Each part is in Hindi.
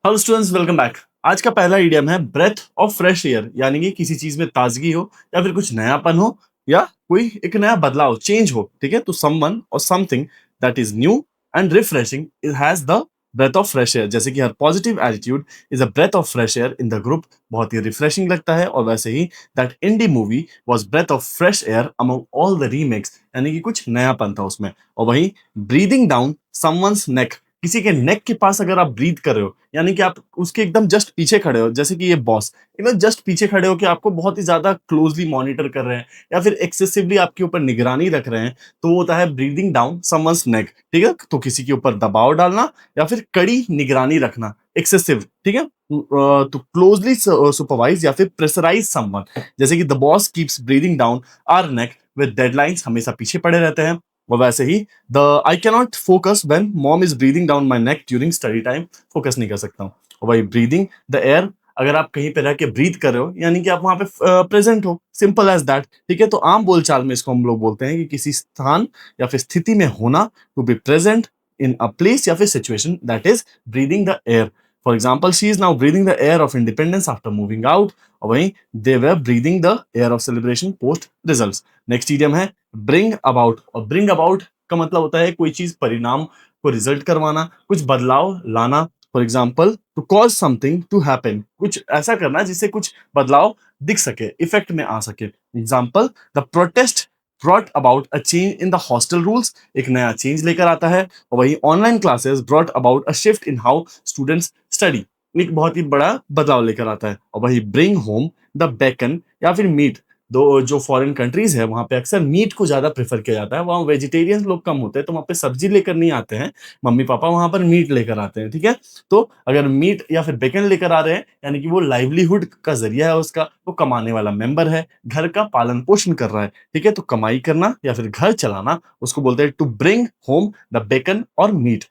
Hello students, welcome back. आज का पहला इडियम है ब्रेथ ऑफ फ्रेश एयर, यानी कि किसी चीज में ताजगी हो या फिर कुछ नयापन हो या कोई एक नया बदलाव चेंज हो। ठीक है, तो समवन और something that is new and refreshing it has the breath of fresh air. जैसे कि हर positive attitude is a breath of fresh air in the group, बहुत ही रिफ्रेशिंग लगता है। और वैसे ही that indie movie was breath of fresh air among all the remakes, यानी कि कुछ नयापन था उसमें। और वही ब्रीदिंग डाउन समवंस नेक, किसी के नेक के पास अगर आप ब्रीथ कर रहे हो, यानी कि आप उसके एकदम जस्ट पीछे खड़े हो, जैसे कि ये बॉस एकदम जस्ट पीछे खड़े हो कि आपको बहुत ही ज्यादा क्लोजली मॉनिटर कर रहे हैं या फिर एक्सेसिवली आपके ऊपर निगरानी रख रहे हैं, तो वो होता है ब्रीदिंग डाउन समवंस नेक। ठीक है, तो किसी के ऊपर दबाव डालना या फिर कड़ी निगरानी रखना, एक्सेसिव। ठीक है, तो क्लोजली सुपरवाइज या फिर प्रेशराइज समवन, जैसे कि the boss keeps breathing down our neck with deadlines, हमेशा पीछे पड़े रहते हैं। और वैसे ही the I cannot focus when mom is breathing down my neck during study time, focus नहीं कर सकता हूँ। और भाई ब्रीदिंग द एयर, अगर आप कहीं पे रह के ब्रीथ कर रहे हो, यानी कि आप वहां पे प्रेजेंट हो, सिंपल एज दैट। ठीक है, तो आम बोलचाल में इसको हम लोग बोलते हैं कि किसी स्थान या फिर स्थिति में होना, to be present in a place या फिर situation, that is breathing the air. For example, she is now breathing the air of independence after moving out. और वहीं they were breathing the air of celebration post result. Next idiom है ब्रिंग अबाउट। और ब्रिंग अबाउट का मतलब होता है कोई चीज परिणाम को रिजल्ट करवाना, कुछ बदलाव लाना। For example, to cause something to happen, कुछ ऐसा करना जिससे कुछ बदलाव दिख सके, इफेक्ट में आ सके। Example, the protest brought about a change in the hostel rules, एक नया चेंज लेकर आता है। और वही online classes brought about a shift in how students study, एक बहुत ही बड़ा बदलाव लेकर आता है। और वही ब्रिंग होम द बेकन या फिर मीट, दो जो फॉरेन कंट्रीज है वहां पे अक्सर मीट को ज्यादा प्रेफर किया जाता है, वहाँ वेजिटेरियन लोग कम होते हैं, तो वहाँ पे सब्जी लेकर नहीं आते हैं मम्मी पापा, वहां पर मीट लेकर आते हैं। ठीक है, तो अगर मीट या फिर बेकन लेकर आ रहे हैं, यानी कि वो लाइवलीहुड का जरिया है उसका, वो कमाने वाला मेंबर है, घर का पालन पोषण कर रहा है। ठीक है, तो कमाई करना या फिर घर चलाना, उसको बोलते हैं to bring home the bacon और मीट।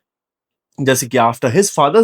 जैसे कि after his father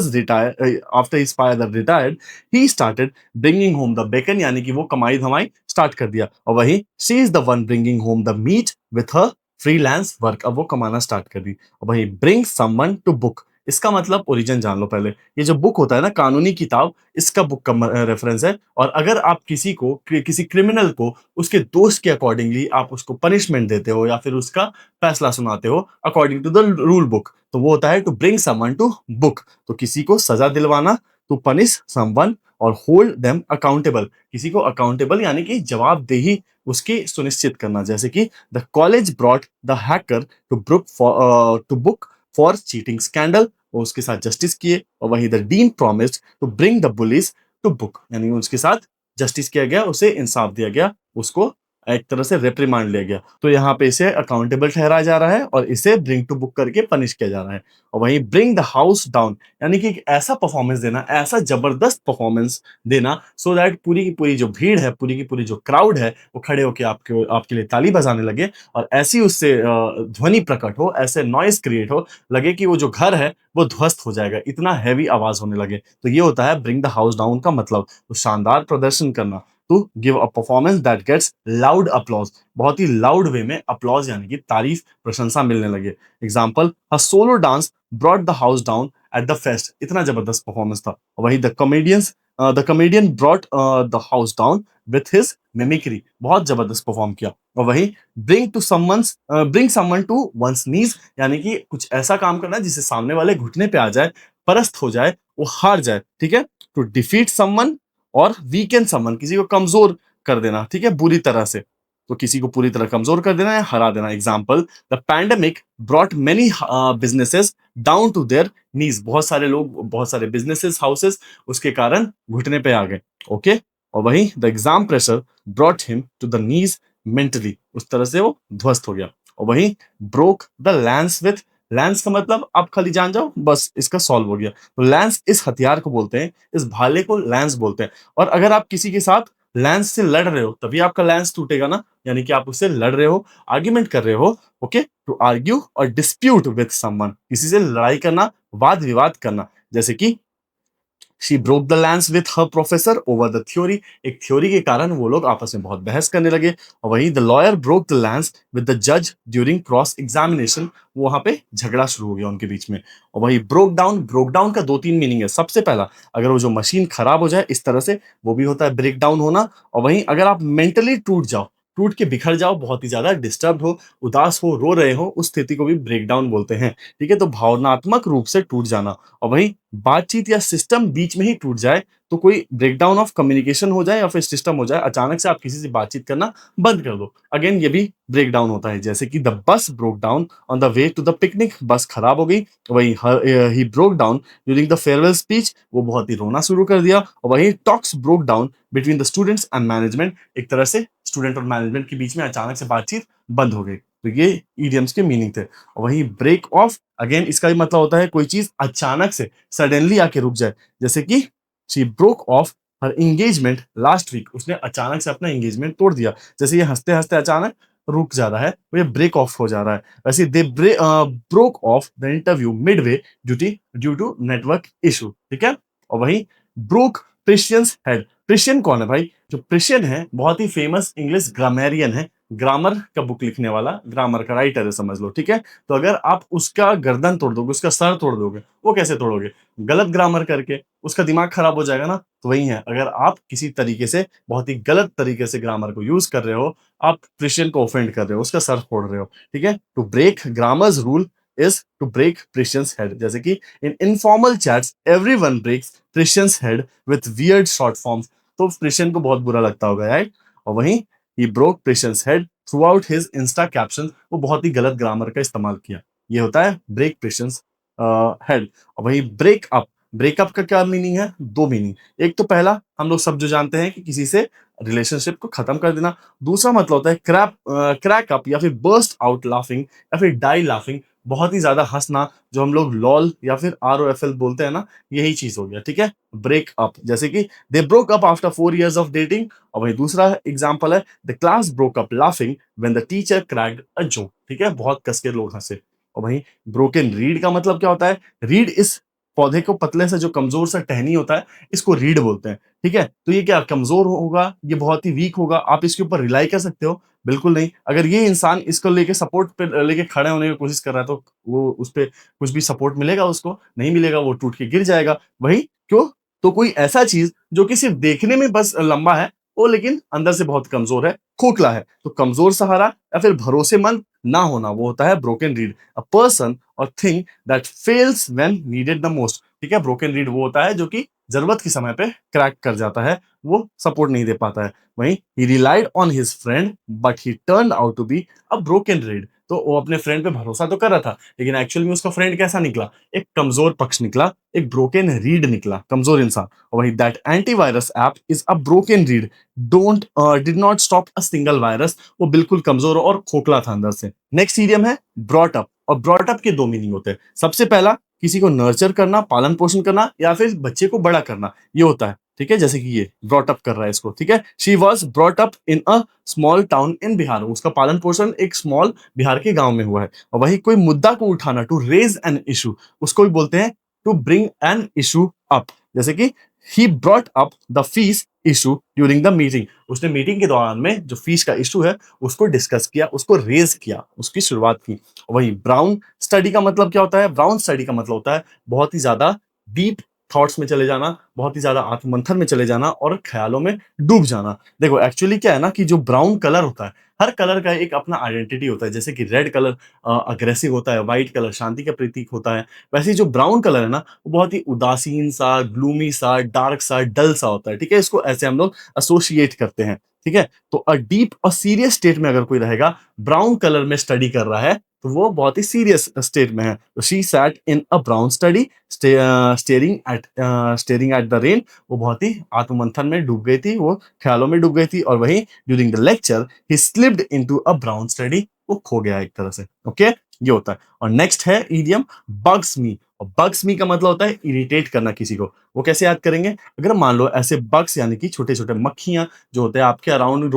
retired, he started bringing home the bacon, यानी कि वो कमाई धमाई स्टार्ट कर दिया। और वही she is the one bringing home the meat with her freelance work, अब वो कमाना स्टार्ट कर दी। और वही ब्रिंग समवन टू बुक, इसका मतलब ओरिजिन जान लो पहले। ये जो बुक होता है ना, कानूनी किताब, इसका बुक का रेफरेंस है। और अगर आप किसी क्रिमिनल को उसके दोस्त के अकॉर्डिंगली आप उसको पनिशमेंट देते हो या फिर उसका फैसला सुनाते हो according to the rule book, तो वो होता है to bring someone to book. तो किसी को सजा दिलवाना, टू पनिश समवन और होल्ड देम अकाउंटेबल, किसी को अकाउंटेबल यानी कि जवाबदेही उसकी सुनिश्चित करना। जैसे कि the college brought the hacker to book for cheating scandal, वो उसके साथ जस्टिस किए। और वही the dean promised to bring the police to book, यानी उसके साथ जस्टिस किया गया, उसे इंसाफ दिया गया, उसको एक तरह से रेप्रिमांड लिया गया। तो यहाँ पे इसे अकाउंटेबल ठहराया जा रहा है और इसे ब्रिंग टू बुक करके पनिश किया जा रहा है। और वहीं ब्रिंग द हाउस डाउन, यानी कि एक ऐसा परफॉर्मेंस देना, ऐसा जबरदस्त परफॉर्मेंस देना, सो दैट पूरी की पूरी जो भीड़ है, पूरी की पूरी जो क्राउड है, वो खड़े होकर आपके लिए ताली बजाने लगे और ऐसी उससे ध्वनि प्रकट हो, ऐसे नॉइस क्रिएट हो, लगे कि वो जो घर है वो ध्वस्त हो जाएगा, इतना हैवी आवाज होने लगे। तो ये होता है ब्रिंग द हाउस डाउन का मतलब, तो शानदार प्रदर्शन करना, to give a performance that gets loud applause, बहुत ही लाउड वे में अपलॉज यानी कि तारीफ, प्रशंसा मिलने लगे। Example, a solo dance brought the house down at the fest, इतना जबरदस्त परफॉर्मेंस था। वही the comedian brought the house down with his mimicry, बहुत जबरदस्त परफॉर्म किया। और वही ब्रिंग समवन टू वंस नीज, यानी कि कुछ ऐसा काम करना जिससे सामने वाले घुटने पे आ जाए, परस्त हो जाए, वो हार जाए। ठीक है, टू डिफीट समवन और वीकेंड समवन, किसी को कमजोर कर देना। ठीक है, बुरी तरह से, तो किसी को पूरी तरह कमजोर कर देना या हरा देना। Example, the pandemic brought many businesses down to their knees, बहुत सारे लोग, बहुत सारे बिजनेसेस, हाउसेस उसके कारण घुटने पे आ गए। ओके, और वही the exam pressure brought him to the knees mentally, उस तरह से वो ध्वस्त हो गया। और वही broke the lance with, lance का मतलब आप खाली जान जाओ, बस इसका सॉल्व हो गया। तो लैंस इस हथियार को बोलते हैं, इस भाले को लैंस बोलते हैं। और अगर आप किसी के साथ लैंस से लड़ रहे हो, तभी आपका लैंस टूटेगा ना, यानी कि आप उससे लड़ रहे हो, आर्ग्यूमेंट कर रहे हो। ओके, टू आर्ग्यू और डिस्प्यूट विथ समवन, किसी से लड़ाई करना, वाद विवाद करना। जैसे कि she broke the lance with her professor over the theory, एक थ्योरी के कारण वो लोग आपस में बहुत बहस करने लगे। और वहीं the lawyer broke the lens with the जज ड्यूरिंग क्रॉस एग्जामिनेशन, वहां पे झगड़ा शुरू हो गया उनके बीच में। और वही ब्रोक डाउन का दो तीन मीनिंग है। सबसे पहला, अगर वो जो मशीन खराब हो जाए इस तरह से, वो भी होता है ब्रेक डाउन होना। और वहीं अगर आप मेंटली टूट जाओ, टूट के बिखर जाओ, बहुत ही ज्यादा डिस्टर्ब हो, उदास हो, रो रहे हो, उस स्थिति को भी ब्रेक डाउन बोलते हैं। ठीक है, तो भावनात्मक रूप से टूट जाना। और वहीं बातचीत या सिस्टम बीच में ही टूट जाए, तो कोई ब्रेकडाउन ऑफ कम्युनिकेशन हो जाए या फिर सिस्टम हो जाए, अचानक से आप किसी से बातचीत करना बंद कर दो, अगेन ये भी ब्रेकडाउन होता है। जैसे कि the bus broke down on the way to the picnic, bus खराब हो गई। वही he broke down during the farewell speech, वो बहुत ही रोना शुरू कर दिया। और वही talks broke down between the students and management, एक तरह से स्टूडेंट और मैनेजमेंट के बीच में अचानक से बातचीत बंद हो गई। तो ये ईडियम्स के मीनिंग थे। और वही ब्रेक ऑफ, अगेन इसका भी मतलब होता है कोई चीज अचानक से सडनली आके रुक जाए। जैसे कि she broke off her engagement last week, उसने अचानक से अपना एंगेजमेंट तोड़ दिया। जैसे ये हंसते हंसते अचानक रुक जा रहा है, वो ये ब्रेक ऑफ हो जा रहा है। वैसे they broke off the interview midway due to network issue. ठीक है, और वही ब्रोक प्रिशियंस हेड। प्रिशियन कौन है भाई? जो प्रिशियन है बहुत ही फेमस इंग्लिश ग्रामेरियन है, ग्रामर का बुक लिखने वाला, ग्रामर का राइटर है समझ लो। ठीक है, तो अगर आप उसका गर्दन तोड़ दोगे, उसका सर तोड़ दोगे, वो कैसे तोड़ोगे? गलत ग्रामर करके, उसका दिमाग खराब हो जाएगा ना। तो वही है, अगर आप किसी तरीके से, बहुत ही गलत तरीके से ग्रामर को यूज कर रहे हो, आप क्रिश्चियन को ऑफेंड कर रहे हो, उसका सर फोड़ रहे हो। ठीक है, to break grammar's rule is to break Christian's head. जैसे कि in informal chats everyone breaks Christian's head with weird short forms, तो क्रिश्चियन को बहुत बुरा लगता होगा, राइट? और वहीं he broke Christian's head throughout his insta caption, वो बहुत ही गलत ग्रामर का इस्तेमाल किया। ये होता है ब्रेक क्रिश्चियंस हेड। और वही ब्रेकअप, ब्रेकअप का क्या मीनिंग है? दो मीनिंग। एक तो पहला हम लोग सब जो जानते हैं कि किसी से रिलेशनशिप को खत्म कर देना। दूसरा मतलब होता है क्रैक अप या फिर बर्स्ट आउट लाफिंग या फिर डाई लाफिंग, बहुत ही ज्यादा हंसना, जो हम लोग लॉल या फिर ROFL बोलते हैं ना, यही चीज हो गया। ठीक है, ब्रेक अप, जैसे कि they broke up after 4 years of dating. और वही दूसरा एग्जांपल है the class broke up laughing when the teacher cracked a joke. ठीक है, बहुत कस के लोग हंसे। और वहीं ब्रोकन रीड का मतलब क्या होता है? रीड इस पौधे को पतले से जो कमजोर सा टहनी होता है, इसको रीड बोलते हैं। ठीक है, तो ये क्या कमजोर होगा, ये बहुत ही वीक होगा, आप इसके ऊपर रिलाई कर सकते हो? बिल्कुल नहीं। अगर ये इंसान इसको लेके सपोर्ट पे लेके खड़े होने की कोशिश कर रहा है, तो वो उस पे कुछ भी सपोर्ट मिलेगा? उसको नहीं मिलेगा, वो टूट के गिर जाएगा। वही क्यों? तो कोई ऐसा चीज जो कि सिर्फ देखने में बस लंबा है, वो लेकिन अंदर से बहुत कमजोर है, खोखला है, तो कमजोर सहारा या फिर भरोसेमंद ना होना, वो होता है ब्रोकन रीड। अ पर्सन और thing that fails when needed the most. ठीक है, ब्रोकन रीड वो होता है जो कि जरूरत के समय पे क्रैक कर जाता है, वो सपोर्ट नहीं दे पाता है। वहीं ही relied on his friend but he turned out to be a broken reed, तो वो अपने फ्रेंड पे भरोसा तो कर रहा था, लेकिन एक्चुअल में उसका फ्रेंड कैसा निकला? एक कमजोर पक्ष निकला, एक ब्रोकन रीड निकला, कमजोर इंसान। और वही that antivirus app is a broken read don't did not stop a single virus, वो बिल्कुल कमजोर और खोखला था अंदर से। नेक्स्ट इडियम है ब्रॉट अप। और ब्रॉट अप के दो मीनिंग होते हैं। सबसे पहला, किसी को नर्चर करना, पालन पोषण करना, या फिर बच्चे को बड़ा करना, ये होता है। ठीक है, जैसे कि ये ब्रॉट अप कर रहा है इसको। ठीक है, she was brought up in a small town in Bihar, उसका पालन पोषण एक स्मॉल बिहार के गांव में हुआ है। और वही कोई मुद्दा को उठाना, टू रेज एन इशू, उसको भी बोलते हैं to bring an issue up. जैसे कि he brought up the fees issue during the meeting, उसने मीटिंग के दौरान में जो फीस का इशू है उसको डिस्कस किया, उसको रेज किया, उसकी शुरुआत की। वही ब्राउन स्टडी का मतलब क्या होता है? ब्राउन स्टडी का मतलब होता है बहुत ही ज्यादा डीप थॉट्स में चले जाना, बहुत ही ज्यादा आत्ममंथन में चले जाना और ख्यालों में डूब जाना। देखो एक्चुअली क्या है ना, कि जो ब्राउन कलर होता है, हर कलर का एक अपना आइडेंटिटी होता है। जैसे कि रेड कलर अग्रेसिव होता है, व्हाइट कलर शांति का प्रतीक होता है, वैसे ही जो ब्राउन कलर है ना, वो बहुत ही उदासीन सा, ग्लूमी सा, डार्क सा, डल सा होता है। ठीक है, इसको ऐसे हम लोग एसोसिएट करते हैं। ठीक है, तो अ डीप और सीरियस स्टेट में अगर कोई रहेगा, ब्राउन कलर में स्टडी कर रहा है, तो वो बहुत ही सीरियस स्टेट में है। तो she sat in a brown study staring at the rain, वो बहुत ही आत्ममंथन में डूब गई थी, वो ख्यालों में डूब गई थी। और वही during the lecture he slipped into a brown study, वो खो गया एक तरह से। ओके, ये होता है। और नेक्स्ट है इडियम बग्स मी, और बग्स मी का मतलब होता है इरिटेट करना किसी को। वो कैसे याद करेंगे? अगर मान लो ऐसे बग्स यानी कि छोटे-छोटे मक्खियाँ जो होते हैं आपके अराउंड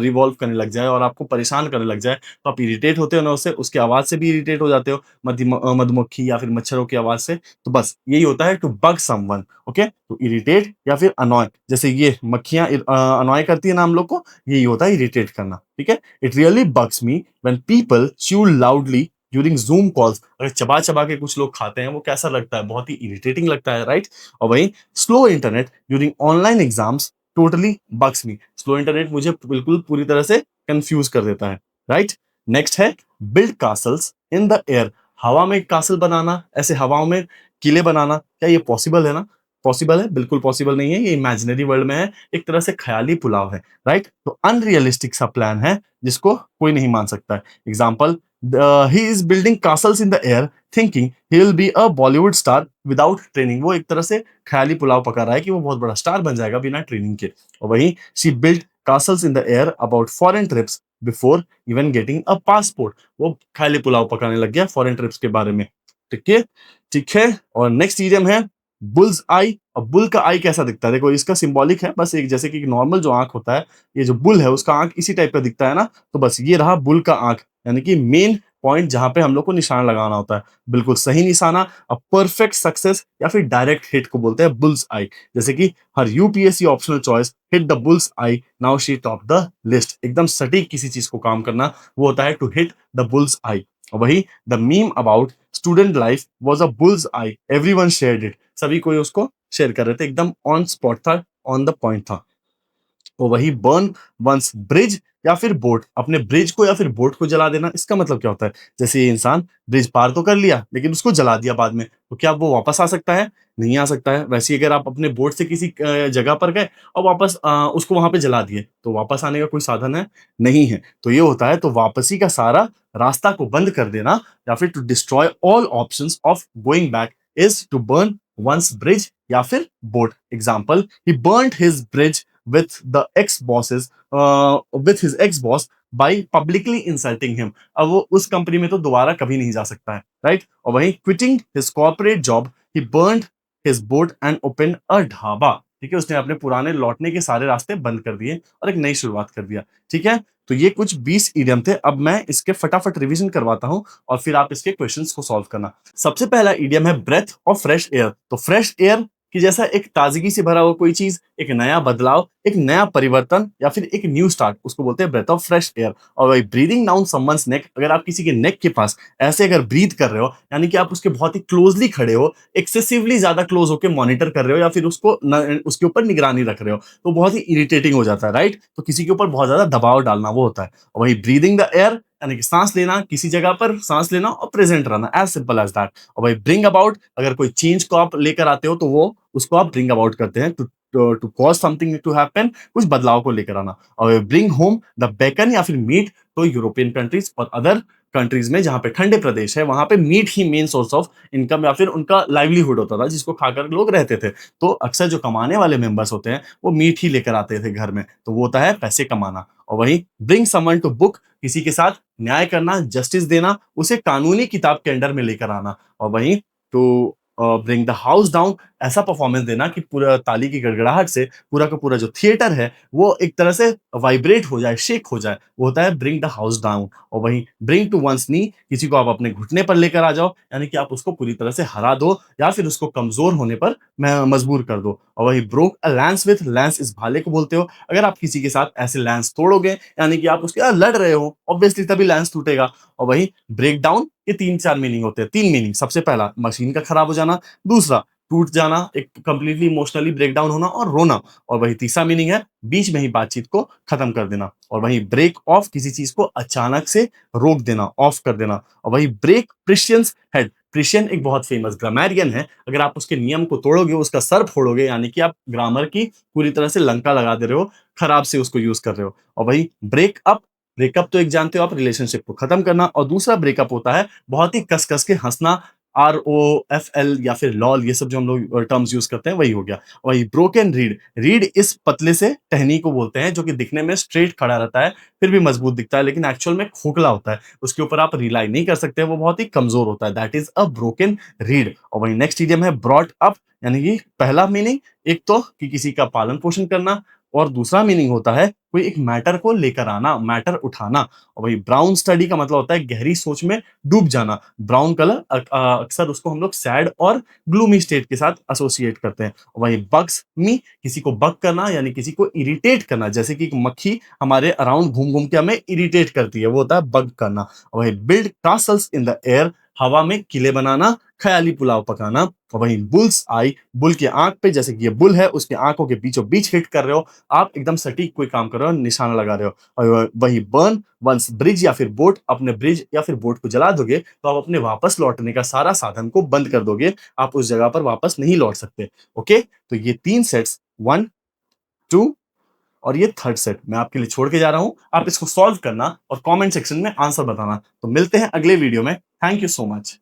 रिवॉल्व करने लग जाए और आपको परेशान करने लग जाए, तो आप इरिटेट होते हो ना उससे, उसकी आवाज़ से भी इरिटेट हो जाते हो, मधुमक्खी या फिर मच्छरों की आवाज़ से। तो बस यही होता है टू बग समवन, ओके? तो इरिटेट या फिर अनॉय, जैसे ये मक्खियाँ अनॉय करती है ना हम लोग को, यही होता है इरिटेट करना, ठीक है? It really bugs me when people chew loudly during zoom calls. अगर चबा-चबा के कुछ लोग खाते हैं, वो कैसा लगता है? बहुत ही इरिटेटिंग लगता है, राइट? और वहीं slow internet during online exams totally bugs me. Slow internet मुझे बिल्कुल पूरी तरह से कन्फ्यूज़ कर देता है, राइट? नेक्स्ट है build castles in the air. हवा में कासल बनाना, ऐसे हवाओं में किले बनाना, क्या ये पॉसिबल है ना? पॉसिबल है? बिल्कुल पॉसिबल नहीं है, ये इमेजिनरी वर्ल्ड में है, एक तरह से ख़याली पुलाव है, राइट? तो अनरियलिस्टिक सा प्लान है, जिसको कोई नहीं मान सकता है। Example, he is building castles in the air thinking he will be a Bollywood star without training. वो एक तरह से ख़याली पुलाव पका रहा है कि वो बहुत बड़ा स्टार बन जाएगा बिना ट्रेनिंग के। और वहीं she built castles in the air about foreign trips before even getting a passport. वो ख़याली पुलाव पकाने लग गया फॉरेन ट्रिप्स के बारे में। ठीक है? ठीक है? और नेक्स्ट इडियम है बुल्स आई। अब बुल का आई कैसा दिखता है? देखो इसका सिंबॉलिक है, बस एक जैसे कि नॉर्मल जो आँख होता है, ये जो बुल है उसका आँख इसी टाइप का दिखता है ना, तो बस ये रहा बुल का आँख, यानी कि मेन पॉइंट जहाँ पे हम लोग को निशाना लगाना होता है। बिल्कुल सही निशाना, अ परफेक्ट सक्सेस या फिर डायरेक्ट हिट को बोलते हैं बुल्स आई। जैसे कि हर UPSC optional choice hit the bull's eye, now she top the list. एकदम सटीक किसी चीज़ को काम करना, वो होता है to hit the bull's eye. और वही the meme about student life was a bull's eye, everyone shared it. सभी कोई उसको शेयर कर रहे थे, एकदम ऑन स्पॉट था, ऑन द पॉइंट था। और वही बर्न वंस ब्रिज या फिर बोट, अपने ब्रिज को या फिर बोट को जला देना, इसका मतलब क्या होता है? जैसे ये इंसान ब्रिज पार तो कर लिया, लेकिन उसको जला दिया बाद में, तो क्या वो वापस आ सकता है? नहीं आ सकता है। वैसे ही अगर आप अपने बोट से किसी जगह पर गए और वापस उसको वहां पे जला दिए, तो वापस आने का कोई साधन है? नहीं है। तो ये होता है, तो वापसी का सारा रास्ता को बंद कर देना, या फिर to destroy all options of going back is to burn one's bridge या फिर boat. Example, he burned his bridge with the ex bosses with his ex boss by publicly insulting him। अब वो उस कंपनी में तो दोबारा कभी नहीं जा सकता है, राइट? और वहीं quitting his corporate job he burned his boat and opened a dhaba. ठीक है, उसने अपने पुराने लौटने के सारे रास्ते बंद कर दिए और एक नई शुरुआत कर दिया। ठीक है, तो ये कुछ 20 इडियम थे। अब मैं इसके फटाफट रिवीजन करवाता हूँ और फिर आप इसके क्वेश्चंस को सॉल्व करना। सबसे पहला इडियम है ब्रेथ ऑफ फ्रेश एयर। तो फ्रेश एयर कि जैसा एक ताजगी से भरा हुआ कोई चीज, एक नया बदलाव, एक नया परिवर्तन या फिर एक न्यू स्टार्ट, उसको बोलते हैं ब्रेथ ऑफ फ्रेश एयर। और वही ब्रीदिंग डाउन समवन्स नेक, अगर आप किसी के नेक के पास ऐसे अगर ब्रीथ कर रहे हो, यानी कि आप उसके बहुत ही क्लोजली खड़े हो, एक्सेसिवली ज्यादा क्लोज होकर मॉनिटर कर रहे हो या फिर उसके ऊपर निगरानी रख रहे हो, तो बहुत ही इरिटेटिंग हो जाता है, राइट? तो किसी के ऊपर बहुत ज्यादा दबाव डालना वो होता है। और वही ब्रीदिंग द एयर, यानी कि सांस लेना, किसी जगह पर सांस लेना और प्रेजेंट रहना, एज सिंपल एज दैट। और भाई ब्रिंग अबाउट, अगर कोई चेंज को आप लेकर आते हो तो वो उसको आप ब्रिंग अबाउट करते हैं, to cause something to happen, कुछ बदलाव को लेकर आना। और ब्रिंग होम द बेकन या फिर मीट, तो यूरोपियन कंट्रीज और अदर कंट्रीज में जहां पे ठंडे प्रदेश है, वहां पे मीट ही मेन सोर्स ऑफ इनकम या फिर उनका लाइवलीहुड होता था, जिसको खाकर लोग रहते थे। तो अक्सर जो कमाने वाले मेंबर्स होते हैं वो मीट ही लेकर आते थे घर में, तो वो होता है पैसे कमाना। और वही ब्रिंग समवन टू बुक, किसी के साथ न्याय करना, जस्टिस देना, उसे कानूनी किताब के अंडर में लेकर आना। और वहीं to bring the house down, ऐसा परफॉर्मेंस देना कि पूरा ताली की गड़गड़ाहट से पूरा का पूरा जो थिएटर है वो एक तरह से वाइब्रेट हो जाए, शेक हो जाए, वो होता है ब्रिंग द हाउस डाउन। और वहीं ब्रिंग टू वंस नी, किसी को आप अपने घुटने पर लेकर आ जाओ, यानी कि आप उसको पूरी तरह से हरा दो या फिर उसको कमजोर होने पर मजबूर कर दो। और वही broke a lens with, lens इस भाले को बोलते हो, अगर आप किसी के साथ ऐसे लैंस तोड़ोगे, यानी कि आप उसके लड़ रहे हो, ऑब्वियसली तभी लैंस टूटेगा। और वही ब्रेक डाउन के 3-4 मीनिंग होते हैं, 3 मीनिंग। सबसे पहला मशीन का खराब हो जाना, दूसरा टूट जाना, एक कंप्लीटली इमोशनली ब्रेक डाउन होना और रोना, और वही तीसरा मीनिंग है बीच में ही बातचीत को खत्म कर देना। और वही ब्रेक ऑफ, किसी चीज को अचानक से रोक देना, ऑफ कर देना। और वही ब्रेक प्रिशियंस हेड, प्रिशियन एक बहुत फेमस ग्रामेरियन है, अगर आप उसके नियम को तोड़ोगे, उसका सर फोड़ोगे, यानी कि आप ग्रामर की पूरी तरह से लंका लगा दे रहे हो, खराब से उसको यूज कर रहे हो। और वही ब्रेकअप, ब्रेकअप तो एक जानते हो आप, रिलेशनशिप को खत्म करना। और दूसरा ब्रेकअप होता है बहुत ही कस कस के हंसना, ROFL या फिर लॉल, ये सब जो हम लोग टर्म्स यूज़ करते हैं वही हो गया। वही ब्रोकन रीड, रीड इस पतले से टहनी को बोलते हैं जो कि दिखने में स्ट्रेट खड़ा रहता है, फिर भी मजबूत दिखता है लेकिन एक्चुअल में खोखला होता है। उसके ऊपर आप रिलाई नहीं कर सकते, वो बहुत ही कमज़ोर होता है, that is a broken read. और वही नेक्स्ट इडियम है ब्रॉट अप, यानी कि पहला मीनिंग एक तो कि किसी का पालन-पोषण करना, और दूसरा मीनिंग होता है कोई एक मैटर को लेकर आना, मैटर उठाना। और वही ब्राउन स्टडी का मतलब होता है गहरी सोच में डूब जाना। ब्राउन कलर अक्सर उसको हम लोग सैड और ग्लूमी स्टेट के साथ एसोसिएट करते हैं। वही बग्स मी, किसी को बग करना यानी किसी को इरिटेट करना, जैसे कि एक मक्खी हमारे अराउंड घूम-घूम के हमें इरिटेट करती है, वो होता है बग करना। वही build castles in the air, हवा में किले बनाना, ख़याली पुलाव पकाना। और वहीं बुल्स आई, बुल की आँख पे, जैसे कि ये बुल है उसकी आँखों के बीचों-बीच हिट कर रहे हो, आप एकदम सटीक कोई काम कर रहे हो, निशाना लगा रहे हो। और वहीं बर्न वन्स ब्रिज या फिर बोट, अपने ब्रिज या फिर बोट को जला दोगे तो आप अपने वापस लौटने का सारा साधन को बंद कर दोगे, आप उस जगह पर वापस नहीं लौट सकते। ओके, तो ये 3 सेट्स 1, 2 और ये थर्ड सेट मैं आपके लिए छोड़ के जा रहा हूँ। आप इसको सॉल्व करना और कमेंट सेक्शन में आंसर बताना। तो मिलते हैं अगले वीडियो में। Thank you so much.